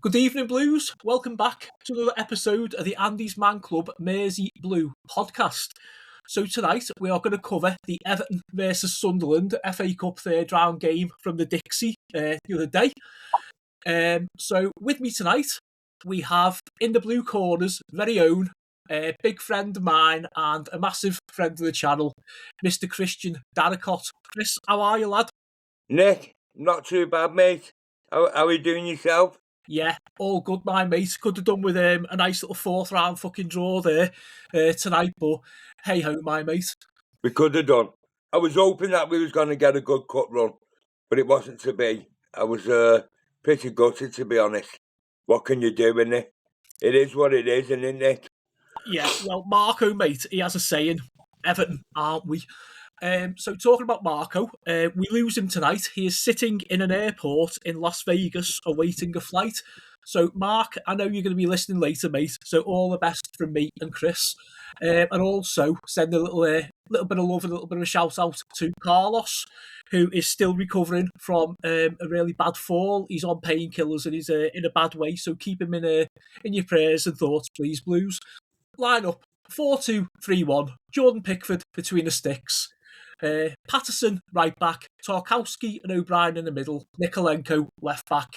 Good evening, Blues. Welcome back to another episode of the Andy's Man Club Mersey Blue podcast. So tonight we are going to cover the Everton versus Sunderland FA Cup third round game from the Dixie the other day. So with me tonight we have in the blue corners very own big friend of mine and a massive friend of the channel, Mr. Cristian Darracott. Chris, how are you, lad? Nick, not too bad, mate. How are you doing yourself? Yeah, all good, my mate. Could have done with a nice little fourth round fucking draw there tonight, but hey ho, my mate. We could have done. I was hoping that we was going to get a good cut run, but it wasn't to be. I was pretty gutted, to be honest. What can you do, innit? It is what it is, isn't it? Yeah, well, Marco, mate, he has a saying, Everton, aren't we? So talking about Marco, we lose him tonight. He is sitting in an airport in Las Vegas awaiting a flight. So Mark, I know you're going to be listening later, mate. So all the best from me and Chris. And also send a little bit of love and a little bit of a shout out to Carlos, who is still recovering from a really bad fall. He's on painkillers and he's in a bad way. So keep him in your prayers and thoughts, please, Blues. Line up 4-2-3-1. Jordan Pickford between the sticks. Patterson right back, Tarkowski and O'Brien in the middle, Nikolenko left back.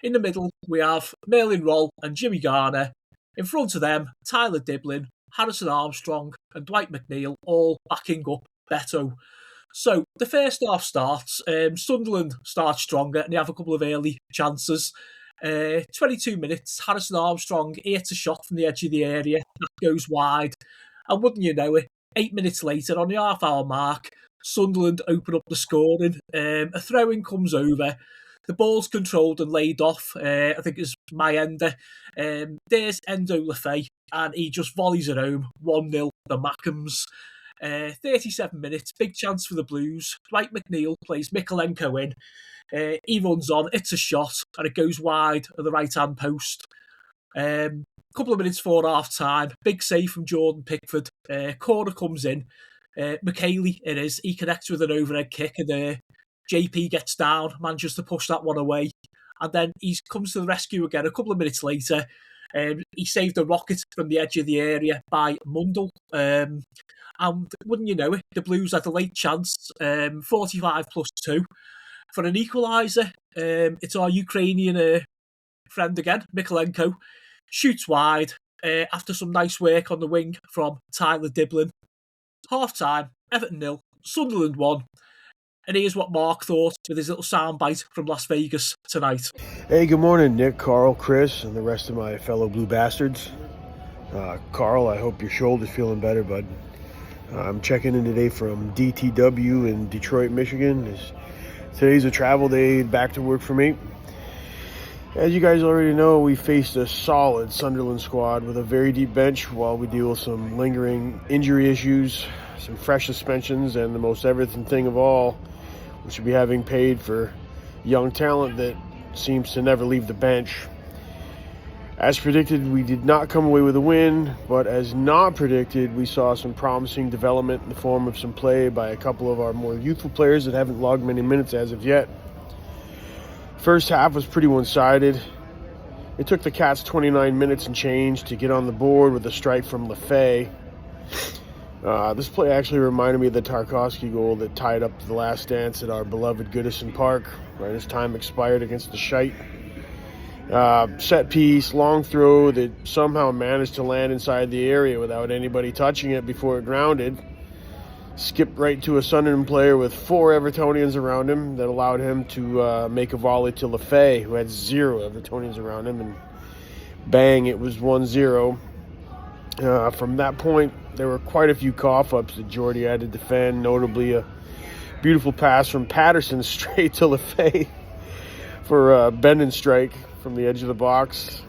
In the middle we have Merlin Roll and Jimmy Garner. In front of them, Tyler Diblin, Harrison Armstrong and Dwight McNeil all backing up Beto. So the first half starts, Sunderland starts stronger and they have a couple of early chances. 22 minutes, Harrison Armstrong hits a shot from the edge of the area, that goes wide, and wouldn't you know it, 8 minutes later, on the half-hour mark, Sunderland open up the scoring. A throw-in comes over. The ball's controlled and laid off. I think it's Mayenda. There's Endo Lefay, and he just volleys it home. 1-0, the Mackhams. 37 minutes, big chance for the Blues. Dwight McNeil plays Mikolenko in. He runs on, it's a shot, and it goes wide at the right-hand post. Couple of minutes before half time, big save from Jordan Pickford. Corner comes in. McKaylee, it is. He connects with an overhead kick, and JP gets down, manages to push that one away. And then he comes to the rescue again a couple of minutes later. He saved a rocket from the edge of the area by Mundell. And wouldn't you know it, the Blues had a late chance, 45+2, for an equaliser. It's our Ukrainian friend again, Mikolenko. Shoots wide after some nice work on the wing from Tyler Diblin. Half time, Everton 0, Sunderland 1. And here's what Mark thought with his little soundbite from Las Vegas tonight. Hey, good morning, Nick, Carl, Chris, and the rest of my fellow Blue Bastards. Carl, I hope your shoulder's feeling better, bud. I'm checking in today from DTW in Detroit, Michigan. Today's a travel day back to work for me. As you guys already know, we faced a solid Sunderland squad with a very deep bench while we deal with some lingering injury issues, some fresh suspensions, and the most Everton thing of all, we should be having paid for young talent that seems to never leave the bench. As predicted, we did not come away with a win, but as not predicted, we saw some promising development in the form of some play by a couple of our more youthful players that haven't logged many minutes as of yet. First half was pretty one-sided. It took the Cats 29 minutes and change to get on the board with a strike from Lefay. This play actually reminded me of the Tarkowski goal that tied up the last dance at our beloved Goodison Park right as time expired against the Shite. Set piece, long throw that somehow managed to land inside the area without anybody touching it before it grounded. Skipped right to a Sunderland player with 4 Evertonians around him that allowed him to make a volley to Lefay, who had 0 Evertonians around him, and bang, it was 1-0. From that point, there were quite a few cough-ups that Jordy had to defend, notably a beautiful pass from Patterson straight to Lefay for a bend and strike from the edge of the box.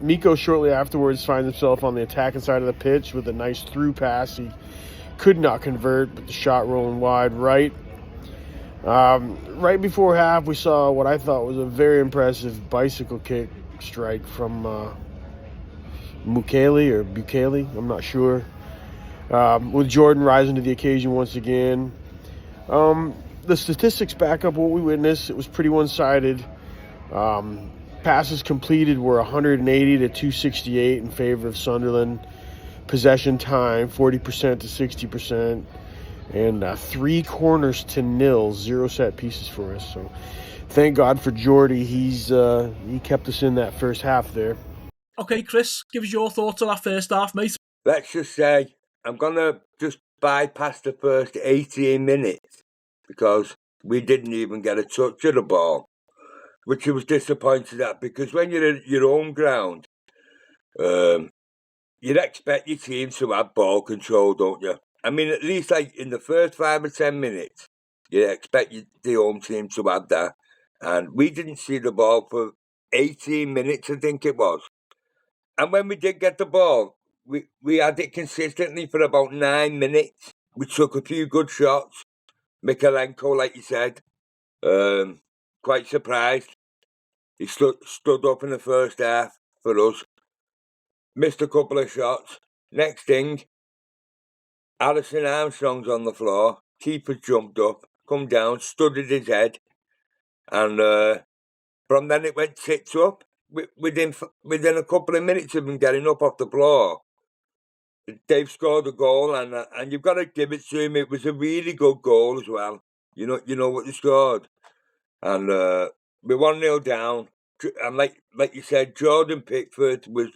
Miko shortly afterwards finds himself on the attacking side of the pitch with a nice through pass. He could not convert, but the shot rolling wide right. Right before half, we saw what I thought was a very impressive bicycle kick strike from Bukele, I'm not sure. With Jordan rising to the occasion once again. The statistics back up what we witnessed. It was pretty one-sided. Passes completed were 180 to 268 in favor of Sunderland. Possession time 40% to 60%, and 3 corners to 0, 0 set pieces for us. So thank God for Jordy. He kept us in that first half there. Okay, Chris, give us your thoughts on that first half, mate. Let's just say I'm going to just bypass the first 18 minutes because we didn't even get a touch of the ball, which I was disappointed at, because when you're at your own ground, you'd expect your team to have ball control, don't you? I mean, at least like in the first 5 or 10 minutes, you expect the home team to have that. And we didn't see the ball for 18 minutes, I think it was. And when we did get the ball, we had it consistently for about 9 minutes. We took a few good shots. Mikalenko, like you said, quite surprised. He stood up in the first half for us. Missed a couple of shots. Next thing, Alison Armstrong's on the floor. Keeper jumped up, come down, studied his head. And from then it went tits up. Within a couple of minutes of him getting up off the floor, they've scored a goal, and you've got to give it to him. It was a really good goal as well. You know what they scored, and we're 1-0 down. And like you said, Jordan Pickford was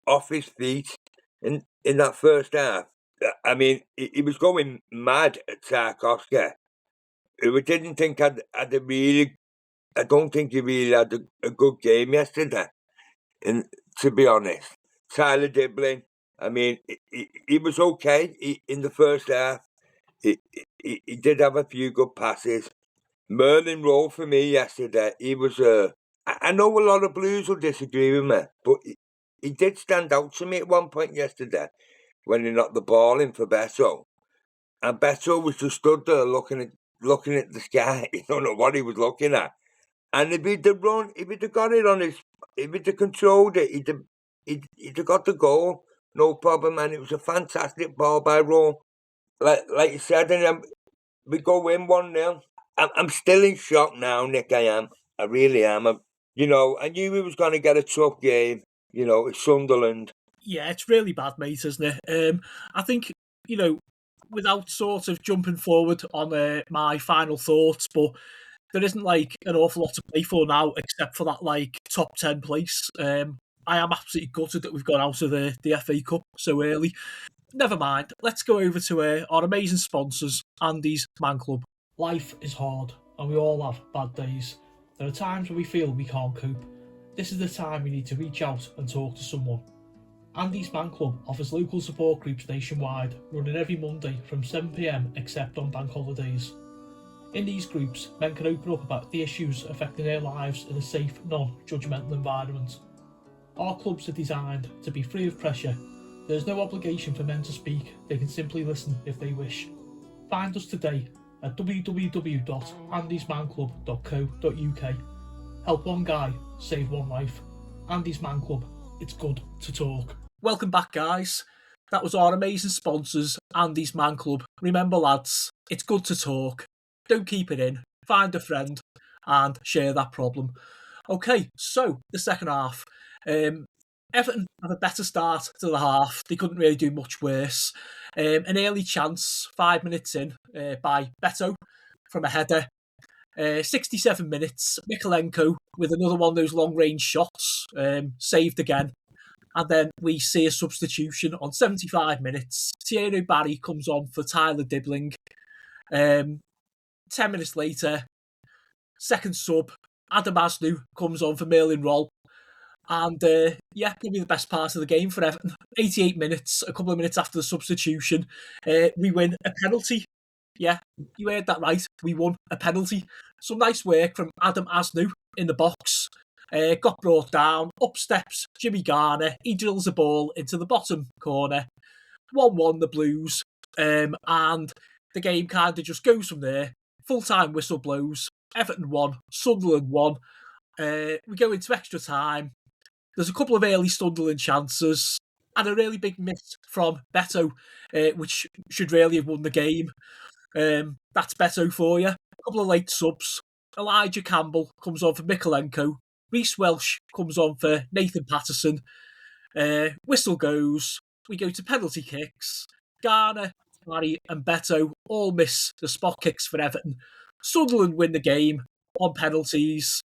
off his feet in that first half. I mean, he was going mad at Tarkowski. I didn't think I don't think he really had a good game yesterday. And to be honest, Tyler Dibbling, I mean, he was okay in the first half. He did have a few good passes. Merlin Rowe for me yesterday, he was I know a lot of Blues will disagree with me, but he did stand out to me at one point yesterday when he knocked the ball in for Beto. And Beto was just stood there looking at the sky. He don't know what he was looking at. And if he'd have got it if he'd have controlled it, he'd have got the goal, no problem. And it was a fantastic ball by Rowe. Like you said, and we go in 1-0. I'm still in shock now, Nick. I am. I really am. I knew we was going to get a tough game. It's Sunderland. Yeah, it's really bad, mate, isn't it? I think, without sort of jumping forward on my final thoughts, but there isn't like an awful lot to play for now, except for that like top 10 place. I am absolutely gutted that we've gone out of the FA Cup so early. Never mind. Let's go over to our amazing sponsors, Andy's Man Club. Life is hard, and we all have bad days. There are times when we feel we can't cope. This is the time we need to reach out and talk to someone. Andy's Man Club offers local support groups nationwide, running every Monday from 7 p.m, except on bank holidays. In these groups, men can open up about the issues affecting their lives in a safe, non-judgmental environment. Our clubs are designed to be free of pressure. There is no obligation for men to speak, they can simply listen if they wish. Find us today at www.andysmanclub.co.uk. Help one guy, save one life. Andy's Man Club, it's good to talk. Welcome back, guys. That was our amazing sponsors, Andy's Man Club. Remember, lads, it's good to talk. Don't keep it in. Find a friend and share that problem. Okay, so the second half. Everton have a better start to the half. They couldn't really do much worse. An early chance, 5 minutes in, by Beto from a header. 67 minutes, Mikalenko with another one of those long-range shots, saved again. And then we see a substitution on 75 minutes. Thierry Barry comes on for Tyler Dibbling. 10 minutes later, second sub, Adam Asnu comes on for Merlin Roll. And probably the best part of the game for Everton. 88 minutes, a couple of minutes after the substitution, we win a penalty. Yeah, you heard that right. We won a penalty. Some nice work from Adam Asnu in the box. Got brought down, up steps Jimmy Garner. He drills the ball into the bottom corner. 1-1 the Blues. And the game kind of just goes from there. Full-time whistle blows. Everton won. Sunderland won. We go into extra time. There's a couple of early Sunderland chances and a really big miss from Beto, which should really have won the game. That's Beto for you. A couple of late subs. Elijah Campbell comes on for Mikalenko. Reece Welsh comes on for Nathan Patterson. Whistle goes. We go to penalty kicks. Garner, Barry and Beto all miss the spot kicks for Everton. Sunderland win the game on penalties.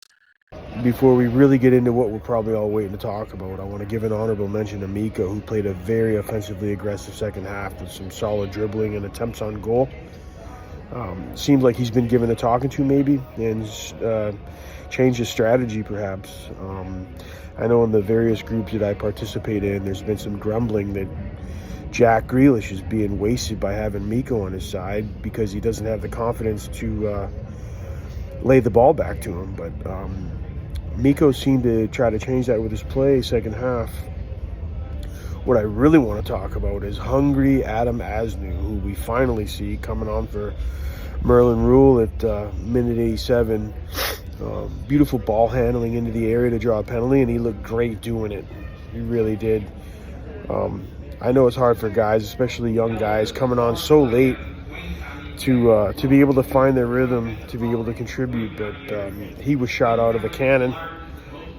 Before we really get into what we're probably all waiting to talk about, I want to give an honorable mention to Miko, who played a very offensively aggressive second half with some solid dribbling and attempts on goal. Seems like he's been given a talking to maybe and changed his strategy perhaps. I know in the various groups that I participate in, there's been some grumbling that Jack Grealish is being wasted by having Miko on his side because he doesn't have the confidence to lay the ball back to him. But Miko seemed to try to change that with his play second half. What I really want to talk about is hungry Adam Asnew, who we finally see coming on for Merlin Rule at minute 87. Beautiful ball handling into the area to draw a penalty, and he looked great doing it. He really did. I know it's hard for guys, especially young guys, coming on so late to be able to find their rhythm, to be able to contribute, but he was shot out of a cannon,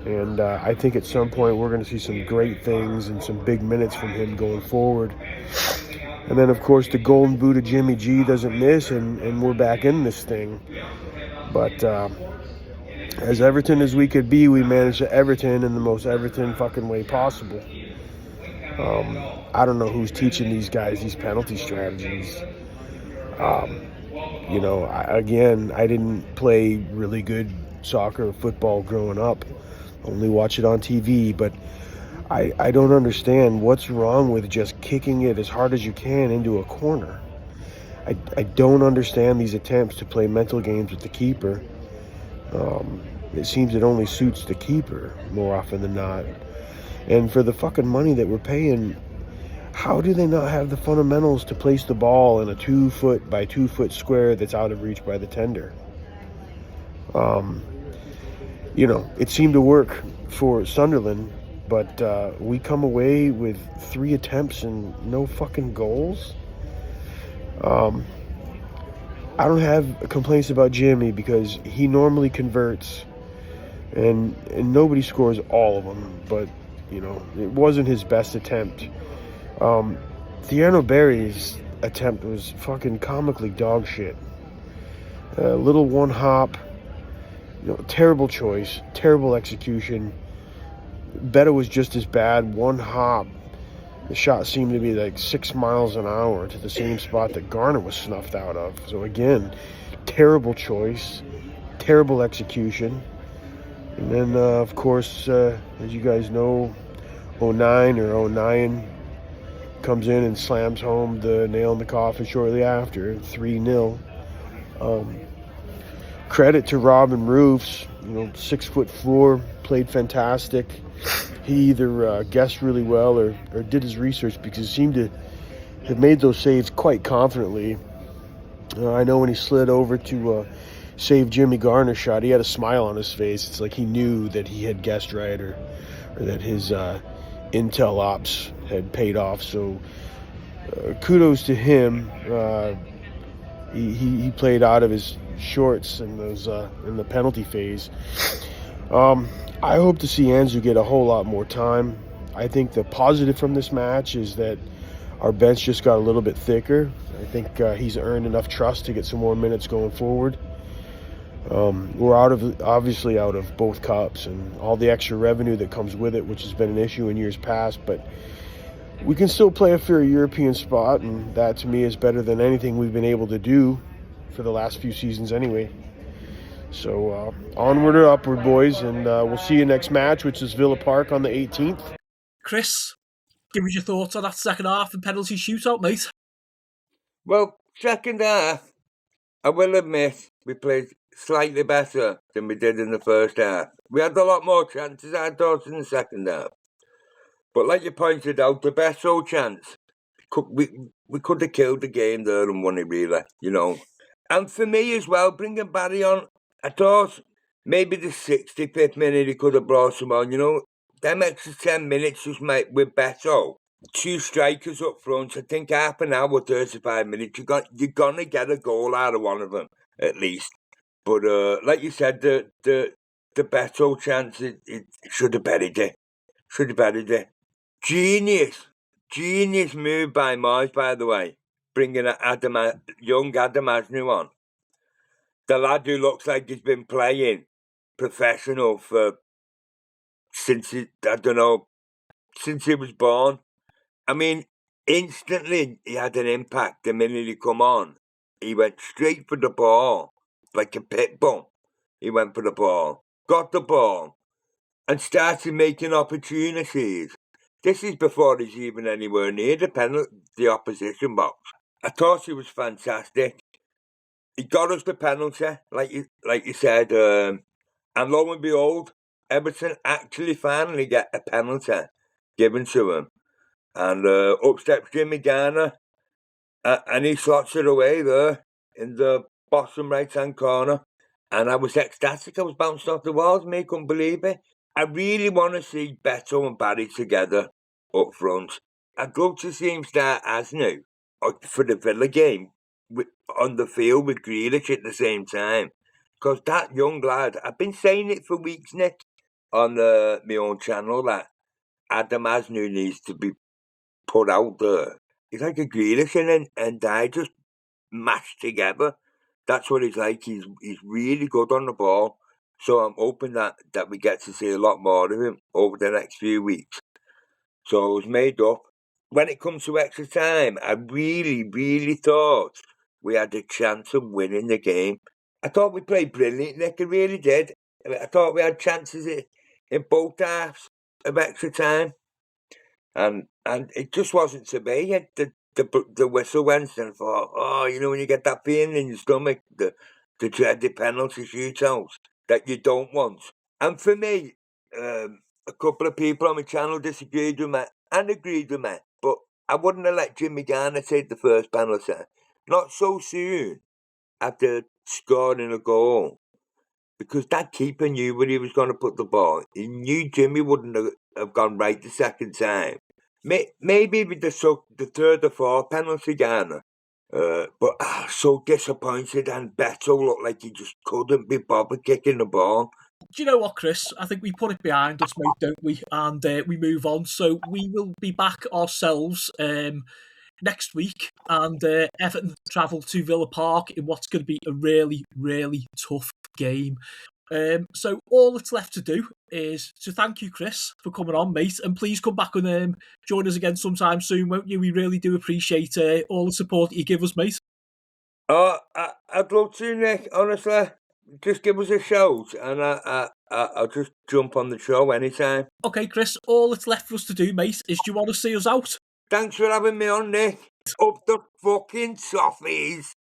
and I think at some point we're going to see some great things and some big minutes from him going forward. And then, of course, the golden boot of Jimmy G doesn't miss, and we're back in this thing. But as Everton as we could be, we managed to Everton in the most Everton fucking way possible. I don't know who's teaching these guys these penalty strategies. I didn't play really good soccer or football growing up. Only watch it on TV, but I don't understand what's wrong with just kicking it as hard as you can into a corner. I don't understand these attempts to play mental games with the keeper. It seems it only suits the keeper more often than not. And for the fucking money that we're paying, how do they not have the fundamentals to place the ball in a 2 foot by 2 foot square that's out of reach by the tender? It seemed to work for Sunderland, but we come away with 3 attempts and no fucking goals. I don't have complaints about Jimmy because he normally converts and nobody scores all of them, but it wasn't his best attempt. Thierno Berry's attempt was fucking comically dog shit. Little one hop, terrible choice, terrible execution. Beto was just as bad, one hop. The shot seemed to be like 6 miles an hour to the same spot that Garner was snuffed out of. So again, terrible choice, terrible execution. And then, of course, as you guys know, 09 comes in and slams home the nail in the coffin shortly after, 3-0. Credit to Robin Roofs, 6'4", played fantastic. He either guessed really well or did his research because he seemed to have made those saves quite confidently. I know when he slid over to save Jimmy Garner's shot, he had a smile on his face. It's like he knew that he had guessed right or that his intel ops had paid off. So kudos to him. He played out of his shorts in those in the penalty phase. I hope to see Anzu get a whole lot more time. I think the positive from this match is that our bench just got a little bit thicker. I think he's earned enough trust to get some more minutes going forward. We're obviously out of both cups and all the extra revenue that comes with it, which has been an issue in years past, but we can still play a fair European spot, and that to me is better than anything we've been able to do for the last few seasons anyway. So onward or upward, boys, and we'll see you next match, which is Villa Park on the 18th. Chris, give us your thoughts on that second half and penalty shootout, mate. Well, second half, I will admit, we played slightly better than we did in the first half. We had a lot more chances, I thought, in the second half. But like you pointed out, the Beto chance, we could have killed the game there and won it, really, And for me as well, bringing Barry on, I thought maybe the 65th minute he could have brought him on, Them extra 10 minutes just with Beto. 2 strikers up front, I think half an hour, 35 minutes, you're gonna get a goal out of one of them, at least. But like you said, the the Beto chance, it should have buried it. Should have buried it. Genius move by Mars, by the way, bringing young Adam Asnew on. The lad who looks like he's been playing professional since he was born. I mean, instantly he had an impact the minute he come on. He went straight for the ball, like a pit bull. He went for the ball, got the ball, and started making opportunities. This is before he's even anywhere near the opposition box. I thought he was fantastic. He got us the penalty, like you said, and lo and behold, Everton actually finally get a penalty given to him. And up steps Jimmy Garner, and he slots it away there in the bottom right-hand corner. And I was ecstatic. I was bounced off the walls, mate, couldn't believe it. I really want to see Beto and Barry together up front. I'd love to see him start Asnew for the Villa game on the field with Grealish at the same time. Because that young lad, I've been saying it for weeks, Nick, on my own channel, that Adam Asnew needs to be put out there. He's like a Grealish and I just mashed together. That's what he's like. He's really good on the ball. So I'm hoping that we get to see a lot more of him over the next few weeks. So I was made up. When it comes to extra time, I really, really thought we had a chance of winning the game. I thought we played brilliant, Nick. I really did. I thought we had chances in both halves of extra time. And it just wasn't to be. The whistle went and I thought, when you get that feeling in your stomach, the dreaded penalty shootouts that you don't want. And for me, a couple of people on my channel disagreed with me and agreed with me, but I wouldn't have let Jimmy Garner take the first penalty. Not so soon after scoring a goal. Because that keeper knew where he was going to put the ball. He knew Jimmy wouldn't have gone right the second time. Maybe with the third or fourth penalty, Garner. But so disappointed, and Beto looked like he just couldn't be bothered kicking the ball. Do you know what, Chris? I think we put it behind us, mate, don't we? And we move on. So we will be back ourselves next week, and Everton travel to Villa Park in what's going to be a really, really tough game. So all that's left to do is to thank you, Chris, for coming on, mate, and please come back and join us again sometime soon, won't you? We really do appreciate all the support that you give us, mate. Oh, I'd love to, Nick, honestly. Just give us a shout and I'll just jump on the show anytime. Okay, Chris, all that's left for us to do, mate, is do you want to see us out? Thanks for having me on, Nick. Up the fucking Toffees.